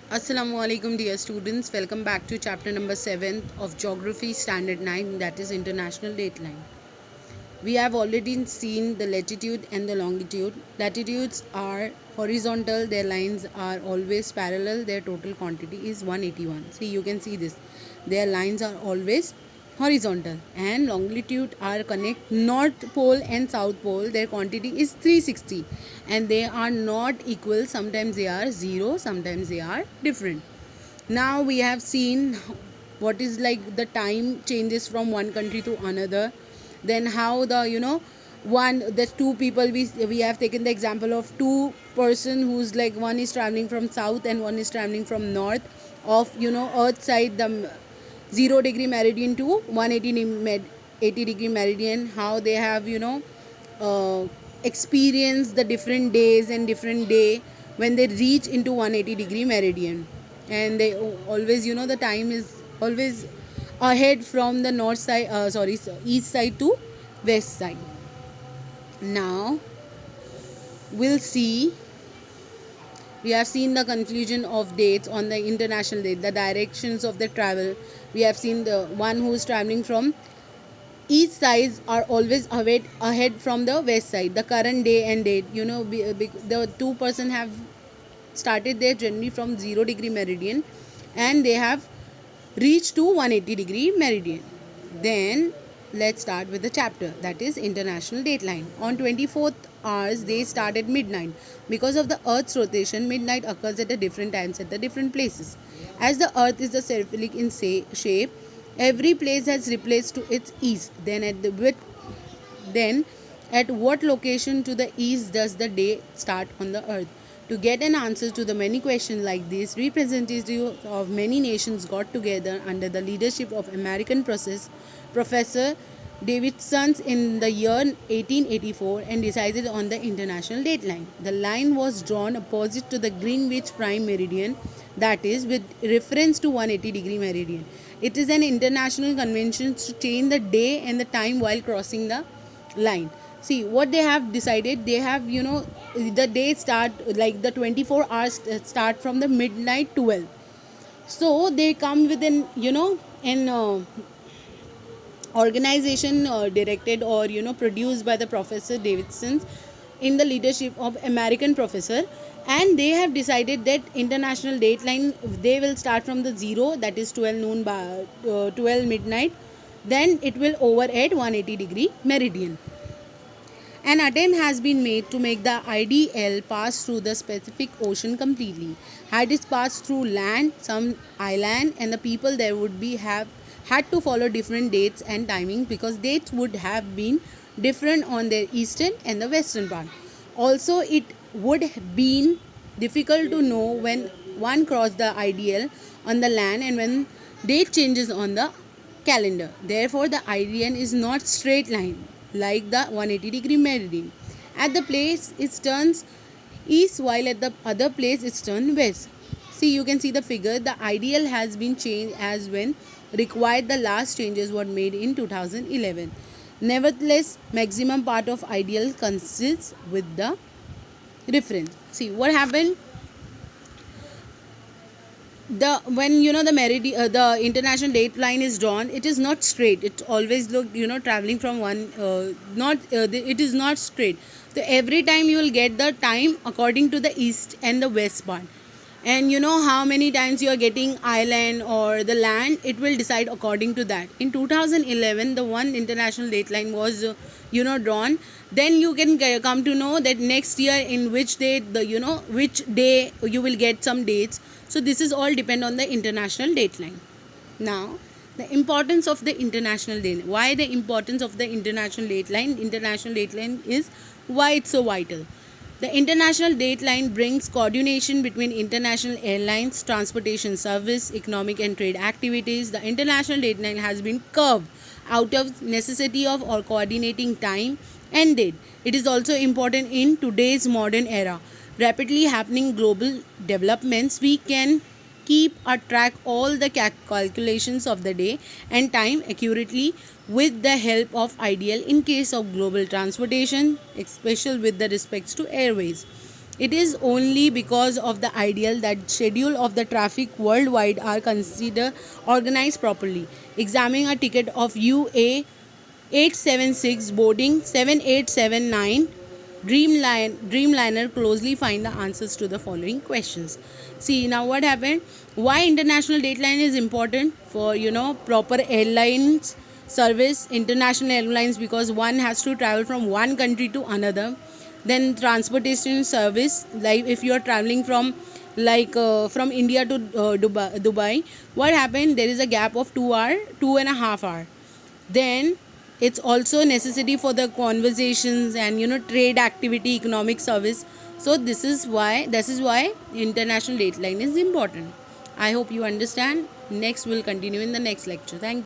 Assalamu alaikum, dear students. Welcome back to chapter number 7 of Geography Standard 9, that is International Dateline. We have already seen the latitude and the longitude. Latitudes are horizontal, their lines are always parallel, their total quantity is 181. See, you can see this. Their lines are always horizontal, and longitude are connect north pole and south pole, their quantity is 360, and they are not equal. Sometimes they are 0, sometimes they are different. Now we have seen what is like the time changes from one country to another, then how the one the two people, we have taken the example of two person who's like one is traveling from south and one is traveling from north of earth side, the 0 degree meridian to 180 degree meridian, how they have uh, experienced the different days and different day when they reach into 180 degree meridian. And they always, the time is always ahead from the north side, east side to west side. Now we'll see, we have seen the conclusion of dates on the international date, the directions of the travel. We have seen the one who is traveling from each sides are always ahead from the west side, the current day and date, the two person have started their journey from 0 degree meridian and they have reached to 180 degree meridian. Then let's start with the chapter, that is International Dateline. On 24th hours they start at midnight. Because of the earth's rotation, midnight occurs at the different times at the different places. As the earth is the spherical in shape, every place has replaced to its east. Then at what location to the east does the day start on the earth? To get an answer to the many questions like this, representatives of many nations got together under the leadership of American Professor Davidson in the year 1884 and decided on the international dateline. The line was drawn opposite to the Greenwich Prime Meridian, that is, with reference to 180 degree meridian. It is an international convention to change the day and the time while crossing the line. See what they have decided, they have the day start like the 24 hours start from the midnight 12. So they come with an organization directed or produced by the Professor Davidson in the leadership of American professor, and they have decided that international dateline, they will start from the 0, that is 12 noon by 12 midnight, then it will over at 180 degree meridian. An attempt has been made to make the IDL pass through the Pacific Ocean completely. Had it passed through land, some island, and the people there would be have had to follow different dates and timings, because dates would have been different on their eastern and the western part. Also, it would have been difficult to know when one crossed the IDL on the land and when date changes on the calendar. Therefore, the IDN is not straight line like the 180 degree meridian. At the place it turns east, while at the other place it turns west. See, you can see the figure. The ideal has been changed as when required. The last changes were made in 2011. Nevertheless, maximum part of ideal consists with the reference. See what happened, the when the the international date line is drawn, it is not straight, it always look traveling from one not it is not straight. So every time you will get the time according to the east and the west part, and how many times you are getting island or the land, it will decide according to that. In 2011 the one international dateline was drawn. Then you can come to know that next year in which date the which day you will get some dates. So this is all depend on the international dateline. Now the importance of the international dateline, why the importance of the international dateline is why it's so vital. The international dateline brings coordination between international airlines, transportation service, economic and trade activities. The international dateline has been curved out of necessity of or coordinating time and date. It is also important in today's modern era. Rapidly happening global developments, we can keep a track all the calculations of the day and time accurately with the help of ideal in case of global transportation, especially with the respects to airways. It is only because of the ideal that schedule of the traffic worldwide are considered organized properly. Examining a ticket of UA 876 boarding 7879 Dreamliner closely find the answers to the following questions. See now what happened. Why international dateline is important for proper airlines service. International airlines, because one has to travel from one country to another. Then transportation service, like if you are traveling from from India to Dubai, what happened, there is a gap of 2 hour, 2.5 hour. Then it's also necessity for the conversations and trade activity, economic service. So this is why international dateline is important. I hope you understand. Next we'll continue in the next lecture. Thank you.